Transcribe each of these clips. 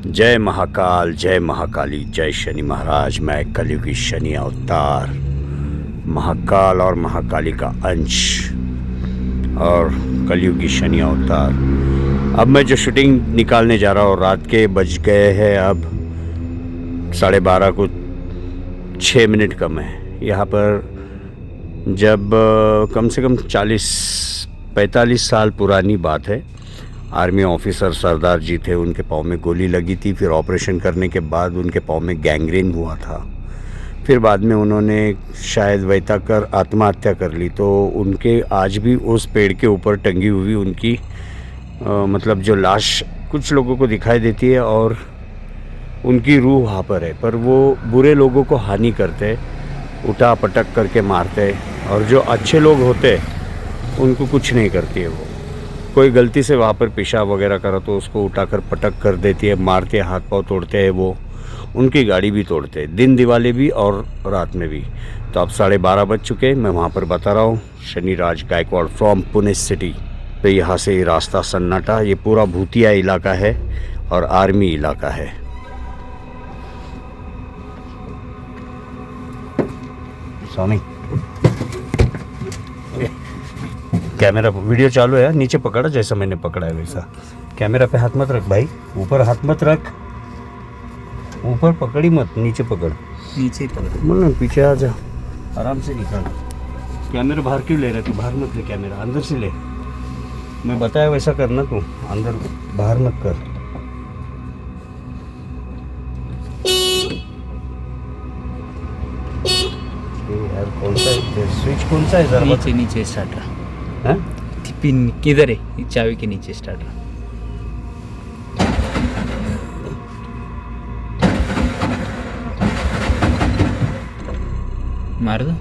जय महाकाल, जय महाकाली, जय शनि महाराज। मैं कलयुगी शनि अवतार, महाकाल और महाकाली का अंश और कलयुगी शनि अवतार। अब मैं जो शूटिंग निकालने जा रहा हूँ, रात के बज गए हैं अब 12:30 को 6 मिनट कम है। यहाँ पर जब कम से कम 40-45 साल पुरानी बात है, आर्मी ऑफिसर सरदार जी थे, उनके पाँव में गोली लगी थी। फिर ऑपरेशन करने के बाद उनके पाँव में गैंग्रीन हुआ था। फिर बाद में उन्होंने शायद वैता कर आत्महत्या कर ली। तो उनके आज भी उस पेड़ के ऊपर टंगी हुई उनकी मतलब जो लाश कुछ लोगों को दिखाई देती है और उनकी रूह वहाँ पर है। पर वो बुरे लोगों को हानि करते, उठा पटक करके मारते, और जो अच्छे लोग होते उनको कुछ नहीं करती है। वो कोई गलती से वहाँ पर पेशाब वगैरह करा तो उसको उठाकर पटक कर देती है, मारते हैं, हाथ पांव तोड़ते हैं, वो उनकी गाड़ी भी तोड़ते हैं, दिन दिवाली भी और रात में भी। तो अब 12:30 बज चुके, मैं वहाँ पर बता रहा हूँ, शनिराज गायकवाड़ फ्रॉम पुणे सिटी। तो यहाँ से रास्ता सन्नाटा, ये पूरा भूतिया इलाका है और आर्मी इलाका है। सोनी कैमरा वीडियो चालू है, नीचे पकड़ा जैसा मैंने पकड़ा है वैसा। कैमरा पे हाथ मत रख भाई, ऊपर हाथ मत रख, ऊपर पकड़ी मत, नीचे पकड़, नीचे पकड़, बोल ना पीछे आ जा, आराम से निकाल। कैमरा बाहर क्यों ले रहा तू? बाहर मत ले कैमरा, अंदर से ले। मैं बताया वैसा करना, तू अंदर बाहर मत कर। यार कौन सा है स्विच, कौन सा है जरा? नीचे नीचे स्टार्टर है, पिन किधर है? चाबी के नीचे स्टार्टर। मार दो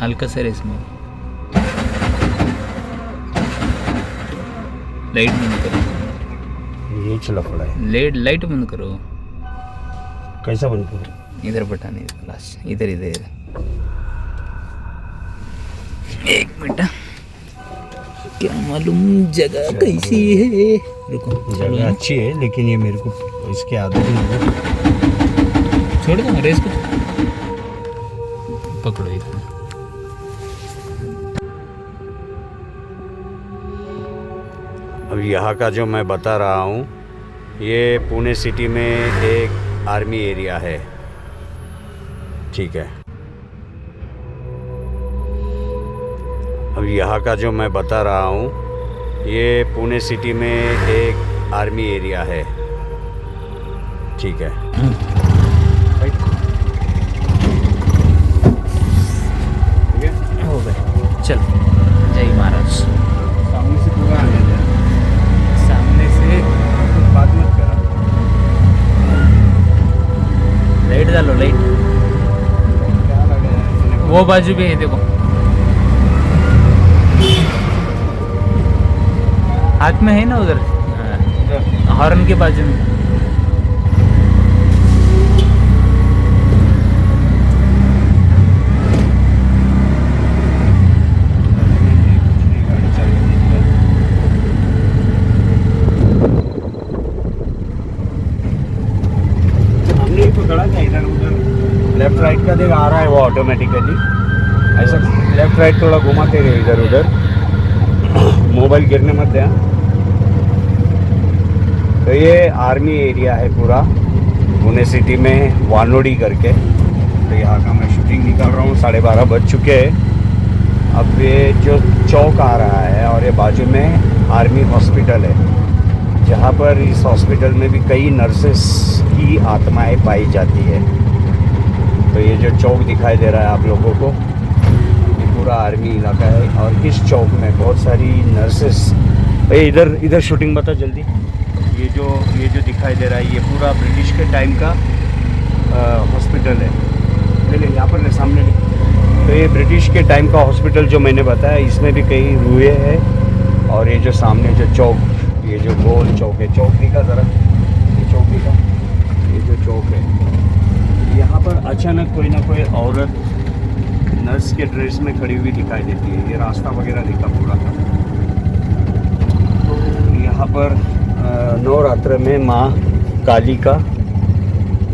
हल्का सा रेस में। लाइट बंद करो, ये चला पड़ा है। लाइट बंद करो। कैसा बंद करो? इधर बटन, इधर लास्ट, इधर इधर। एक मिनट, क्या मालूम जगह कैसी है। रुको, जगह अच्छी है लेकिन ये मेरे को इसके आदत नहीं है। छोड़ दो रेस को, पकड़ो इधर। अब यहाँ का जो मैं बता रहा हूँ, ये पुणे सिटी में एक आर्मी एरिया है, ठीक है। अब यहाँ का जो मैं बता रहा हूँ, ये पुणे सिटी में एक आर्मी एरिया है, ठीक है। हो गए, चल। जय महाराज। सामने से पूरा आने दे, सामने से कुछ बात मत करा। लाइट डालो, लाइट क्या लगा है? वो बाजू भी है, देखो हाथ में है ना उधर, हॉर्न के बाजू में। हमने ही पकड़ा क्या इधर उधर? लेफ्ट राइट का देख आ रहा है वो ऑटोमेटिकली, ऐसा लेफ्ट राइट थोड़ा घुमाते रहे इधर उधर, मोबाइल गिरने मत दे। तो ये आर्मी एरिया है पूरा पुणे सिटी में, वानोडी करके। तो यहाँ का मैं शूटिंग निकाल रहा हूँ, 12:30 बज चुके हैं। अब ये जो चौक आ रहा है और ये बाजू में आर्मी हॉस्पिटल है, जहाँ पर इस हॉस्पिटल में भी कई नर्सेस की आत्माएं पाई जाती है। तो ये जो चौक दिखाई दे रहा है आप लोगों को, ये पूरा आर्मी इलाका है। और इस चौक में बहुत सारी नर्सेस, इधर शूटिंग बता जल्दी। ये जो दिखाई दे रहा है, ये पूरा ब्रिटिश के टाइम का हॉस्पिटल है। ले यहाँ पर ले, सामने ले। तो ये ब्रिटिश के टाइम का हॉस्पिटल जो मैंने बताया, इसमें भी कई रूहें हैं। और ये जो सामने जो चौक, ये जो गोल चौक है, चौक दिखा ज़रा, ये चौक दिखा, ये जो चौक है, यहाँ पर अचानक कोई ना कोई औरत नर्स के ड्रेस में खड़ी हुई दिखाई देती है। ये रास्ता वगैरह दिखा पूरा का। तो यहाँ पर नवरात्र में माँ महाकाली का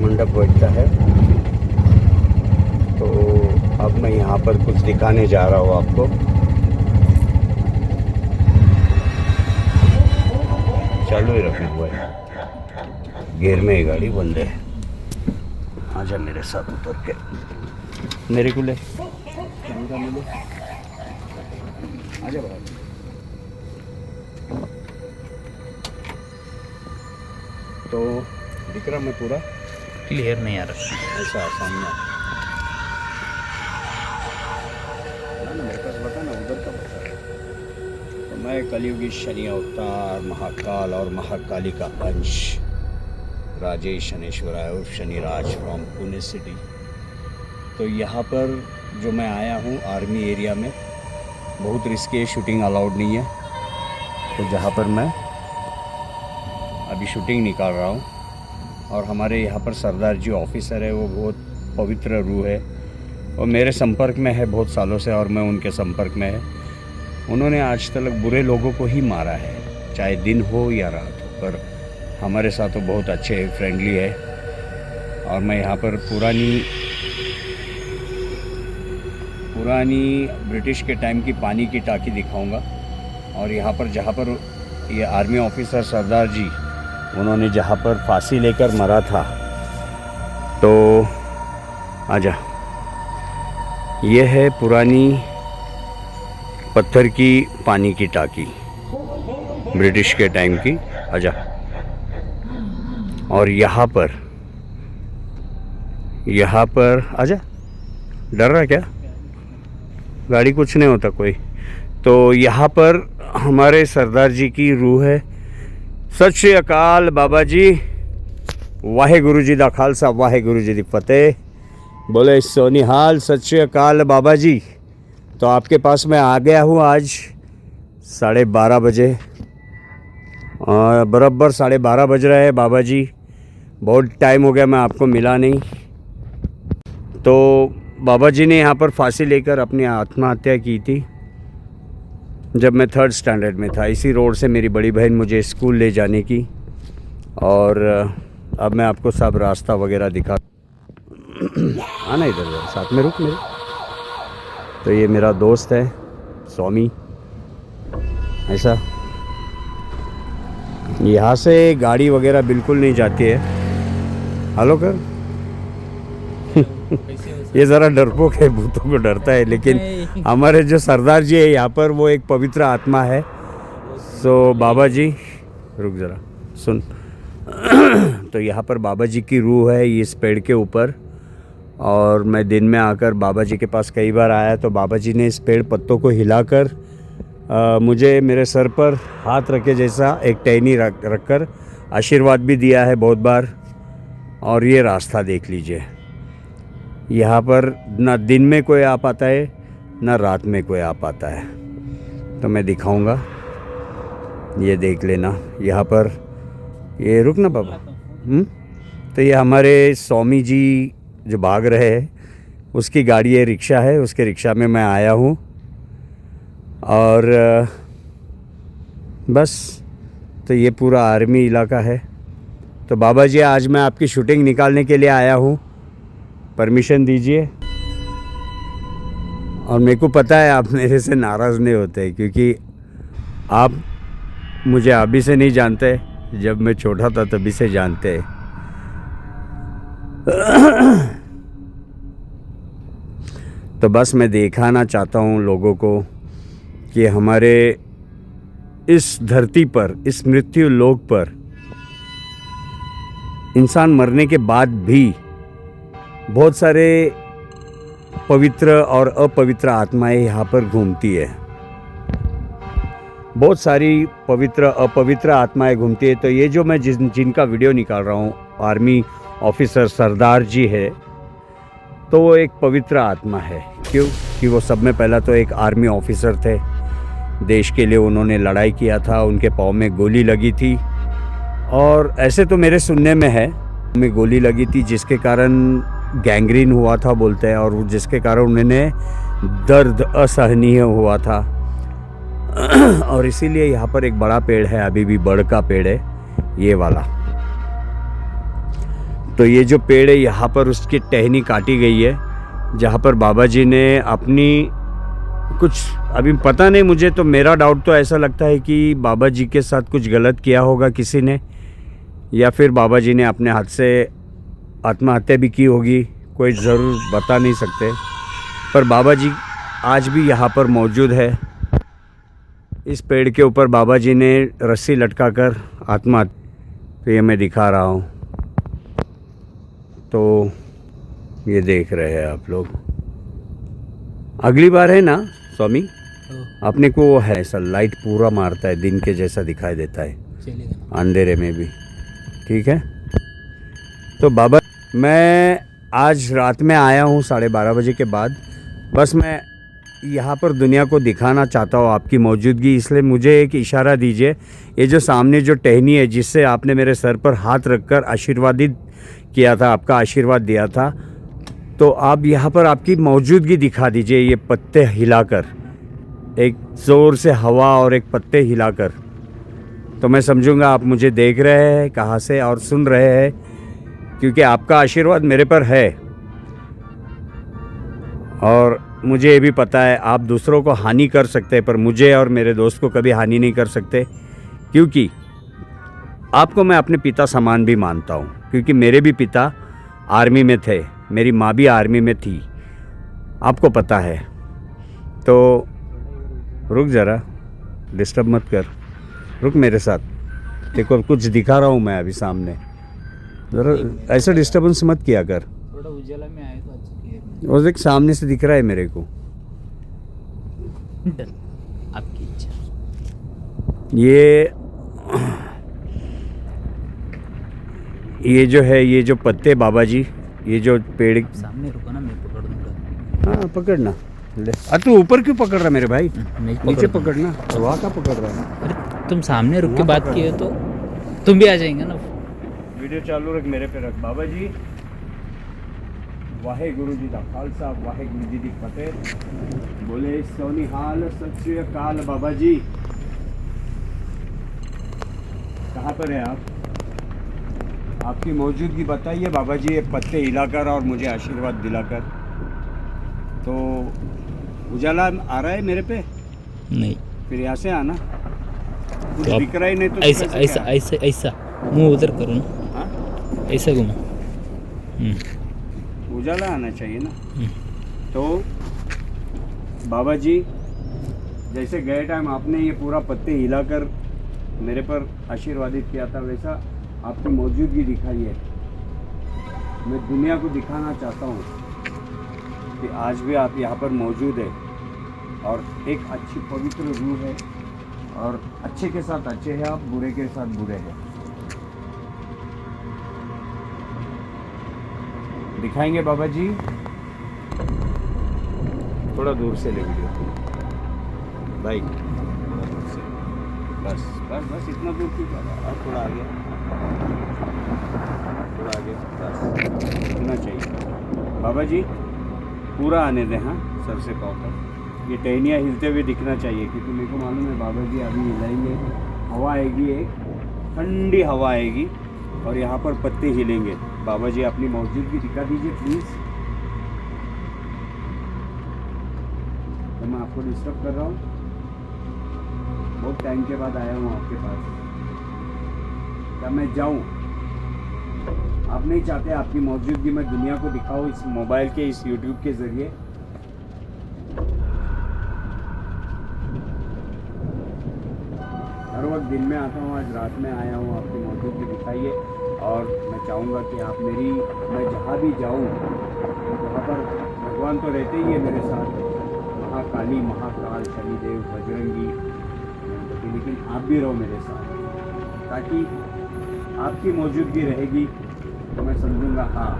मंडप बैठता है। तो अब मैं यहाँ पर कुछ दिखाने जा रहा हूँ आपको। चालू ही रखना हुआ है, गियर में ही गाड़ी बंद है। आजा मेरे साथ उतर के, मेरे को ले आजा बाहर। तो दिख रहा मैं पूरा क्लियर नहीं आ रहा। ऐसा सामने ना मेरे पास बता ना, उधर का बता। तो मैं कलियुगी शनि अवतार महाकाल और महाकाली का अंश राजेश शनेश्वराय उर्फ शनिराज फ्रॉम पुणे सिटी। तो यहाँ पर जो मैं आया हूँ आर्मी एरिया में, बहुत रिस्की है, शूटिंग अलाउड नहीं है। तो जहाँ पर मैं अभी शूटिंग निकाल रहा हूँ, और हमारे यहाँ पर सरदार जी ऑफिसर है, वो बहुत पवित्र रूह है और मेरे संपर्क में है बहुत सालों से, और मैं उनके संपर्क में है। उन्होंने आज तक बुरे लोगों को ही मारा है, चाहे दिन हो या रात हो, पर हमारे साथ तो बहुत अच्छे फ्रेंडली है। और मैं यहाँ पर पुरानी ब्रिटिश के टाइम की पानी की टाकी दिखाऊंगा। और यहाँ पर जहाँ पर ये आर्मी ऑफिसर सरदार जी उन्होंने जहाँ पर फांसी लेकर मरा था, तो आजा, ये है पुरानी पत्थर की पानी की टाकी ब्रिटिश के टाइम की। आजा। और यहाँ पर आजा, डर रहा क्या? गाड़ी कुछ नहीं होता कोई। तो यहाँ पर हमारे सरदार जी की रूह है। सत श्री अकाल बाबा जी, वाहेगुरु जी दा खालसा वाहेगुरु जी दी फतेह। बोले सोनिहाल, सत श्री अकाल बाबा जी। तो आपके पास मैं आ गया हूँ आज 12:30 बजे, बराबर 12:30 बज रहे हैं बाबा जी। बहुत टाइम हो गया मैं आपको मिला नहीं। तो बाबा जी ने यहाँ पर फांसी लेकर अपनी आत्महत्या की थी जब मैं 3rd स्टैंडर्ड में था। इसी रोड से मेरी बड़ी बहन मुझे स्कूल ले जाने की, और अब मैं आपको सब रास्ता वगैरह दिखा। आना इधर साथ में, रुक मेरे। तो ये मेरा दोस्त है स्वामी। ऐसा यहाँ से गाड़ी वगैरह बिल्कुल नहीं जाती है। हेलो कर ये ज़रा डरपोक है, भूतों को डरता है, लेकिन हमारे जो सरदार जी है यहाँ पर वो एक पवित्र आत्मा है। सो बाबा जी, रुक ज़रा सुन। तो यहाँ पर बाबा जी की रूह है इस पेड़ के ऊपर, और मैं दिन में आकर बाबा जी के पास कई बार आया तो बाबा जी ने इस पेड़ पत्तों को हिलाकर मुझे मेरे सर पर हाथ रखे जैसा एक टहनी रखकर आशीर्वाद भी दिया है बहुत बार। और ये रास्ता देख लीजिए, यहाँ पर ना दिन में कोई आ पाता है ना रात में कोई आ पाता है। तो मैं दिखाऊंगा, ये देख लेना। यहाँ पर ये रुक ना बाबा। तो ये हमारे स्वामी जी जो भाग रहे हैं उसकी गाड़ी है, रिक्शा है, उसके रिक्शा में मैं आया हूँ। और बस तो ये पूरा आर्मी इलाका है। तो बाबा जी आज मैं आपकी शूटिंग निकालने के लिए आया हूँ, परमिशन दीजिए। और मेरे को पता है आप मेरे से नाराज़ नहीं होते, क्योंकि आप मुझे अभी से नहीं जानते, जब मैं छोटा था तभी से जानते। तो बस मैं दिखाना चाहता हूँ लोगों को कि हमारे इस धरती पर, इस मृत्यु लोक पर इंसान मरने के बाद भी बहुत सारे पवित्र और अपवित्र आत्माएं यहाँ पर घूमती है। बहुत सारी पवित्र अपवित्र आत्माएं घूमती है। तो ये जो मैं जिनका वीडियो निकाल रहा हूँ, आर्मी ऑफिसर सरदार जी है, तो वो एक पवित्र आत्मा है। क्यों? कि वो सब में पहला तो एक आर्मी ऑफिसर थे, देश के लिए उन्होंने लड़ाई किया था, उनके पाँव में गोली लगी थी। और ऐसे तो मेरे सुनने में है में गोली लगी थी जिसके कारण गैंग्रीन हुआ था बोलते हैं, और जिसके कारण उन्हें दर्द असहनीय हुआ था। और इसीलिए यहाँ पर एक बड़ा पेड़ है, अभी भी बड़ का पेड़ है ये वाला। तो ये जो पेड़ है यहाँ पर उसकी टहनी काटी गई है, जहाँ पर बाबा जी ने अपनी कुछ, अभी पता नहीं मुझे, तो मेरा डाउट तो ऐसा लगता है कि बाबा जी के साथ कुछ गलत किया होगा किसी ने, या फिर बाबा जी ने अपने हाथ से आत्महत्या भी की होगी, कोई ज़रूर बता नहीं सकते। पर बाबा जी आज भी यहाँ पर मौजूद है। इस पेड़ के ऊपर बाबा जी ने रस्सी लटकाकर आत्महत्या, तो ये मैं दिखा रहा हूँ, तो ये देख रहे हैं आप लोग। अगली बार है ना स्वामी, अपने को वो है ऐसा लाइट पूरा मारता है, दिन के जैसा दिखाई देता है अंधेरे में भी, ठीक है। तो बाबा, मैं आज रात में आया हूँ 12:30 बजे के बाद, बस मैं यहाँ पर दुनिया को दिखाना चाहता हूँ आपकी मौजूदगी, इसलिए मुझे एक इशारा दीजिए। ये जो सामने जो टहनी है जिससे आपने मेरे सर पर हाथ रखकर आशीर्वादित किया था, आपका आशीर्वाद दिया था, तो आप यहाँ पर आपकी मौजूदगी दिखा दीजिए। ये पत्ते हिलाकर, एक ज़ोर से हवा और एक पत्ते हिलाकर, तो मैं समझूंगा आप मुझे देख रहे हैं कहाँ से और सुन रहे हैं, क्योंकि आपका आशीर्वाद मेरे पर है। और मुझे ये भी पता है आप दूसरों को हानि कर सकते हैं, पर मुझे और मेरे दोस्त को कभी हानि नहीं कर सकते, क्योंकि आपको मैं अपने पिता समान भी मानता हूँ, क्योंकि मेरे भी पिता आर्मी में थे, मेरी माँ भी आर्मी में थी, आपको पता है। तो रुक ज़रा, डिस्टर्ब मत कर, रुक मेरे साथ, देखो कुछ दिखा रहा हूँ मैं अभी सामने, ज़रा ऐसा डिस्टर्बेंस मत किया कर। थोड़ा उजाला में आए तो अच्छा क्लियर। वो देख सामने से दिख रहा है मेरे को। आपकी इच्छा। ये जो है, ये जो पत्ते बाबा जी, ये जो पेड़, सामने रुको ना, मैं पकड़ दूंगा। हाँ पकड़ना, ले। तू ऊपर क्यों पकड़ रहा मेरे भाई, मैं नीचे पकड़ना, वहाँ का पकड़ रहा है। अरे तुम सामने रुक के बात किए तो तुम भी आ जाएंगे ना। वीडियो चालू रख, मेरे पे रख। बाबा जी, वाहे गुरु जी का खालसा, वाहे गुरु जी की फतेह। बोले सोनी हाल, सत श्री अकाल। बाबा जी कहाँ पर है आप? आपकी मौजूदगी बताइए बाबा जी, ये पत्ते हिलाकर और मुझे आशीर्वाद दिलाकर। तो उजाला आ रहा है मेरे पे? नहीं। फिर यहाँ से आना, कुछ तो दिख रहा ही नहीं तो ऐसा कैसे ऐसा क्या? ऐसा ऐसा मुंह उधर करो ना, हाँ? ऐसा घुमा। उजाला आना चाहिए ना। तो बाबा जी, जैसे गए टाइम आपने ये पूरा पत्ते हिलाकर मेरे पर आशीर्वादित किया था, वैसा आपकी मौजूदगी दिखाई है। मैं दुनिया को दिखाना चाहता हूँ कि आज भी आप यहाँ पर मौजूद है, और एक अच्छी पवित्र रूह है, और अच्छे के साथ अच्छे हैं आप, बुरे के साथ बुरे हैं। दिखाएंगे बाबा जी? थोड़ा दूर से ले वीडियो भाई, थोड़ा दूर से, बस बस बस, इतना दूर क्यों जा रहा है? और थोड़ा आगे, थोड़ा आगे, बस इतना चाहिए। बाबा जी पूरा आने दें, हाँ, सर से पाँव तक। ये टहनियाँ हिलते हुए दिखना चाहिए, क्योंकि मेरे को मालूम है बाबा जी अभी हिलाएंगे, हवा आएगी, एक ठंडी हवा आएगी, और यहाँ पर पत्ते हिलेंगे। बाबा जी अपनी मौजूदगी दिखा दीजिए प्लीज़। तो मैं आपको डिस्टर्ब कर रहा हूँ, बहुत टाइम के बाद आया हूँ आपके पास। क्या मैं जाऊँ? आप नहीं चाहते आपकी मौजूदगी मैं दुनिया को दिखाऊँ इस मोबाइल के, इस यूट्यूब के ज़रिए? हर वक्त दिन में आता हूँ, आज रात में आया हूँ, आपकी मौजूदगी दिखाइए। और मैं चाहूँगा कि आप मेरी, मैं जहाँ भी जाऊँ वहाँ पर भगवान तो रहते ही है मेरे साथ, महाकाली, महाकाल, शनिदेव, बजरंगी, गणपति, लेकिन आप भी रहो मेरे साथ, ताकि आपकी मौजूदगी रहेगी तो मैं समझूंगा हाँ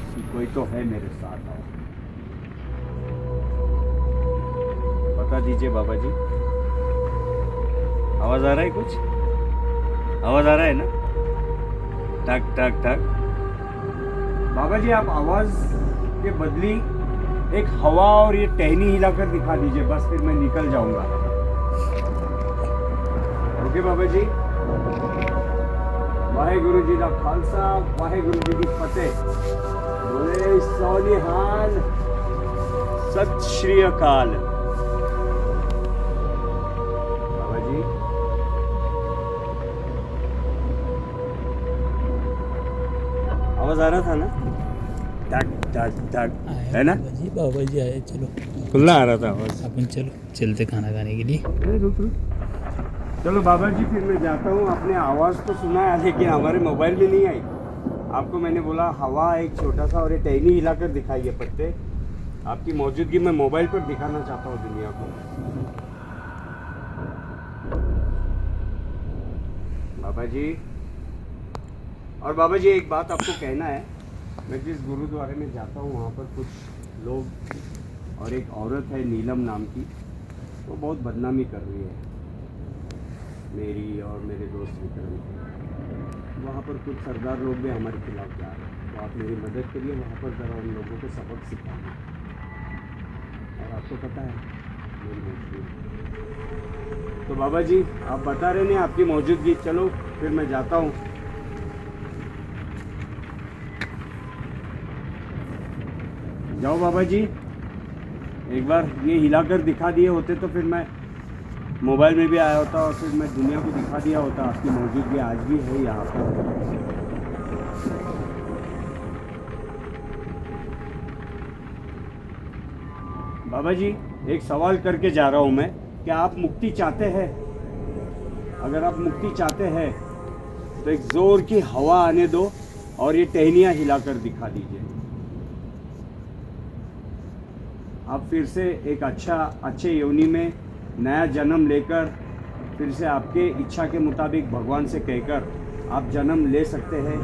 कि कोई तो है मेरे साथ। आओ, बता दीजिए बाबा जी, आवाज़ आ रहा है? कुछ आवाज़ आ रहा है ना? ठक ठक ठक। बाबा जी आप आवाज़ के बदली एक हवा और ये टहनी हिलाकर दिखा दीजिए, बस फिर मैं निकल जाऊंगा। ओके बाबा जी? वाहेगुरु जी का खालसा वाहेगुरु जी की फतेह। बोले सोनिहाल सत श्री अकाल। बाबा जी आवाज आ रहा था ना, टक टक टक, है ना? बाबा जी आए, चलो खुला आ रहा था आवाज। अपन चलो चलते खाना खाने के लिए। रुक रुक। चलो बाबा जी फिर मैं जाता हूँ। आपने आवाज़ तो सुना है लेकिन हमारे मोबाइल में नहीं आई। आपको मैंने बोला हवा एक छोटा सा और ये टहनी हिलाकर दिखाइए पत्ते। आपकी मौजूदगी मैं मोबाइल पर दिखाना चाहता हूँ दुनिया को। बाबा जी, और बाबा जी एक बात आपको कहना है। मैं जिस गुरुद्वारे में जाता हूँ वहाँ पर कुछ लोग और एक औरत है नीलम नाम की, वो बहुत बदनामी कर रही है मेरी और मेरे दोस्त विक्रम की। वहाँ पर कुछ सरदार लोग भी हमारे खिलाफ जा रहे हैं, तो आप मेरी मदद करिए वहाँ पर ज़रा उन लोगों को सबक सिखाना। और आपको पता है मेरी मौजूदगी, तो बाबा जी आप बता रहे नहीं आपकी मौजूदगी। चलो फिर मैं जाता हूँ। जाओ बाबा जी, एक बार ये हिलाकर दिखा दिए होते तो फिर मैं मोबाइल में भी आया होता और फिर मैं दुनिया को दिखा दिया होता आपकी मौजूदगी आज भी है यहाँ पर। बाबा जी एक सवाल करके जा रहा हूँ मैं, क्या आप मुक्ति चाहते हैं? अगर आप मुक्ति चाहते हैं तो एक जोर की हवा आने दो और ये टहनियाँ हिलाकर दिखा दीजिए। आप फिर से एक अच्छे योनि में नया जन्म लेकर फिर से आपके इच्छा के मुताबिक भगवान से कहकर आप जन्म ले सकते हैं,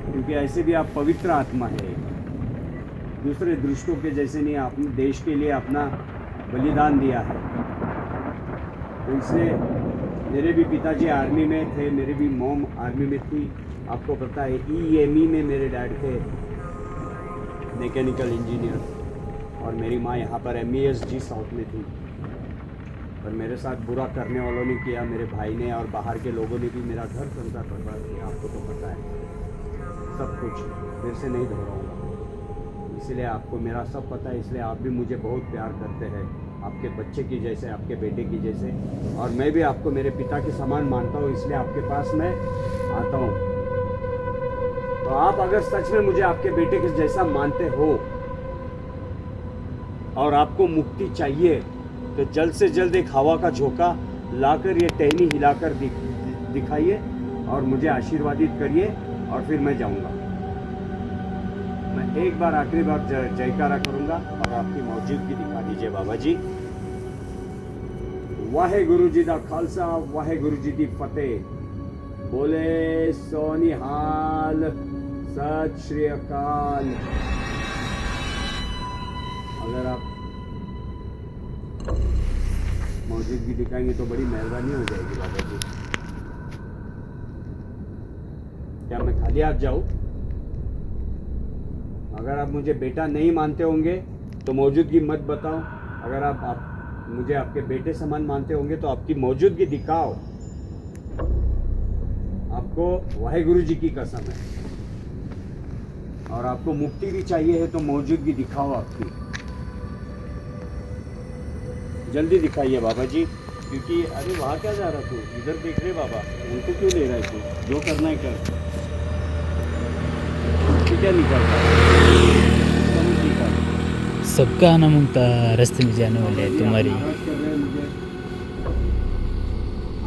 क्योंकि ऐसे भी आप पवित्र आत्मा है, दूसरे दुष्टों के जैसे नहीं। आपने देश के लिए अपना बलिदान दिया है। तो इसलिए मेरे भी पिताजी आर्मी में थे, मेरी भी मॉम आर्मी में थी। आपको पता है EME में मेरे डैड थे, मैकेनिकल इंजीनियर, और मेरी माँ यहाँ पर MESG साउथ में थी। पर मेरे साथ बुरा करने वालों ने किया, मेरे भाई ने और बाहर के लोगों ने भी मेरा घर संसार बर्बाद किया। आपको तो पता है सब कुछ, फिर से नहीं दोहराऊंगा। इसलिए आपको मेरा सब पता है, इसलिए आप भी मुझे बहुत प्यार करते हैं, आपके बच्चे की जैसे, आपके बेटे की जैसे। और मैं भी आपको मेरे पिता के समान मानता हूँ, इसलिए आपके पास मैं आता हूँ। तो आप अगर सच में मुझे आपके बेटे के जैसा मानते हो और आपको मुक्ति चाहिए तो जल्द से जल्द एक हवा का झोंका लाकर ये टहनी हिलाकर दिखाइए और मुझे आशीर्वादित करिए और फिर मैं जाऊंगा। मैं एक बार आखिरी बार जयकारा करूंगा और आपकी मौजूदगी दिखा दीजिए बाबा जी। वाहेगुरु जी का खालसा वाहेगुरु जी की फतेह। बोले सोनिहाल सत श्री अकाल। अगर आप मौजूदगी दिखाएंगे तो बड़ी मेहरबानी हो जाएगी बाबा जी। क्या मैं खाली हाथ जाऊं? अगर आप मुझे बेटा नहीं मानते होंगे तो मौजूदगी मत बताओ। अगर आप मुझे आपके बेटे समान मानते होंगे तो आपकी मौजूदगी दिखाओ। आपको वाहेगुरु जी की कसम है। और आपको मुक्ति भी चाहिए है तो मौजूदगी दिखाओ आपकी। जल्दी दिखाइए बाबा जी, क्योंकि अरे वहाँ क्या जा रहा तू? इधर देख रहे बाबा, उनको क्यों ले रहा है तू? जो करना है कर। क्या निकल रहा है? सबका आना मुमता रास्ते में जाने वाले हैं तुम्हारी। नाराज कर रहे हैं मुझे।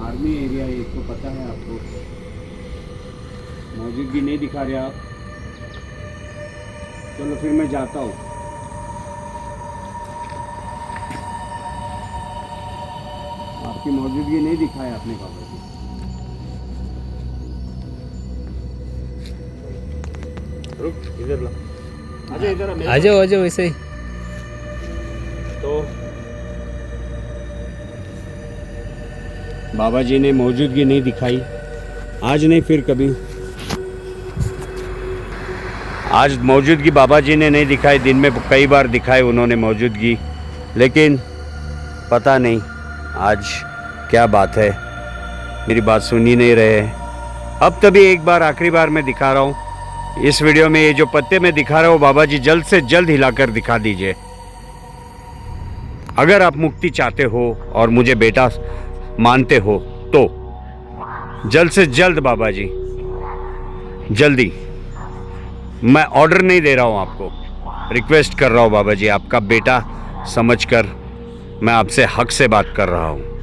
आर्मी एरिया है, तो पता है आपको। मौजूदगी नहीं दिखा रहे आप। चलो फिर मैं जाता हूँ। आपकी मौजूदगी नहीं दिखाया आपने बाबा जी। रुक इधर ला, आजा इधर आ जाओ वैसे ही। तो बाबा जी ने मौजूदगी नहीं दिखाई, आज नहीं फिर कभी। आज मौजूदगी बाबा जी ने नहीं दिखाई, दिन में कई बार दिखाई उन्होंने मौजूदगी, लेकिन पता नहीं आज क्या बात है। मेरी बात सुन ही नहीं रहे हैं। अब तभी एक बार आखिरी बार मैं दिखा रहा हूँ। इस वीडियो में ये जो पत्ते मैं दिखा रहा हूँ बाबा जी, जल्द से जल्द हिलाकर दिखा दीजिए। अगर आप मुक्ति चाहते हो और मुझे बेटा मानते हो तो जल्द से जल्द बाबा जी, जल्दी। मैं ऑर्डर नहीं दे रहा हूं आपको, रिक्वेस्ट कर रहा हूं बाबा जी, आपका बेटा समझकर मैं आपसे हक से बात कर रहा हूं।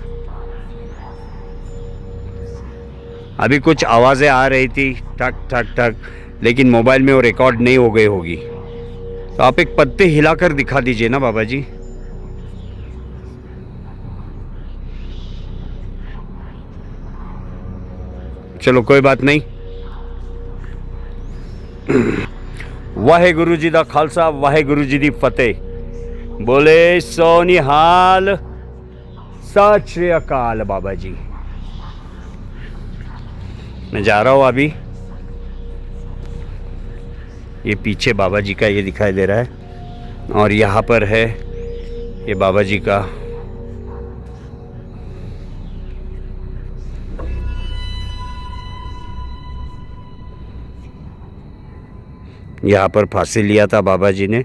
अभी कुछ आवाजें आ रही थी ठक ठक ठक, लेकिन मोबाइल में वो रिकॉर्ड नहीं हो गई होगी। तो आप एक पत्ते हिलाकर दिखा दीजिए ना बाबा जी। चलो कोई बात नहीं। वाहेगुरु जी दा खालसा, वाहेगुरु जी दी फतेह। बोले सोनिहाल, सत श्री अकाल बाबा जी। मैं जा रहा हूं अभी। ये पीछे बाबा जी का ये दिखाई दे रहा है और यहाँ पर है ये बाबा जी का यहाँ पर फांसी लिया था बाबा जी ने।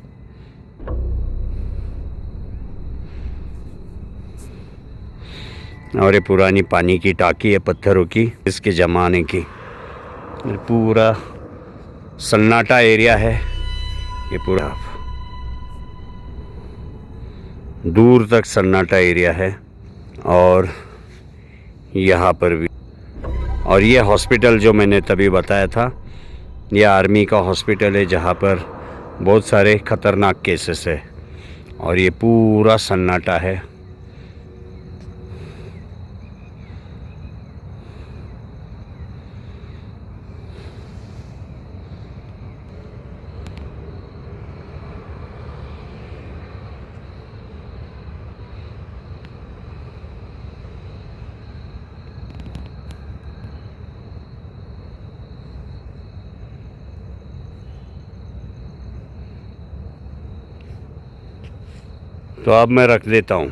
और ये पुरानी पानी की टाकी है पत्थरों की, इसके ज़माने की। पूरा सन्नाटा एरिया है ये, पूरा दूर तक सन्नाटा एरिया है। और यहाँ पर भी, और ये हॉस्पिटल जो मैंने तभी बताया था, ये आर्मी का हॉस्पिटल है जहाँ पर बहुत सारे ख़तरनाक केसेस है। और ये पूरा सन्नाटा है। तो अब मैं रख देता हूँ।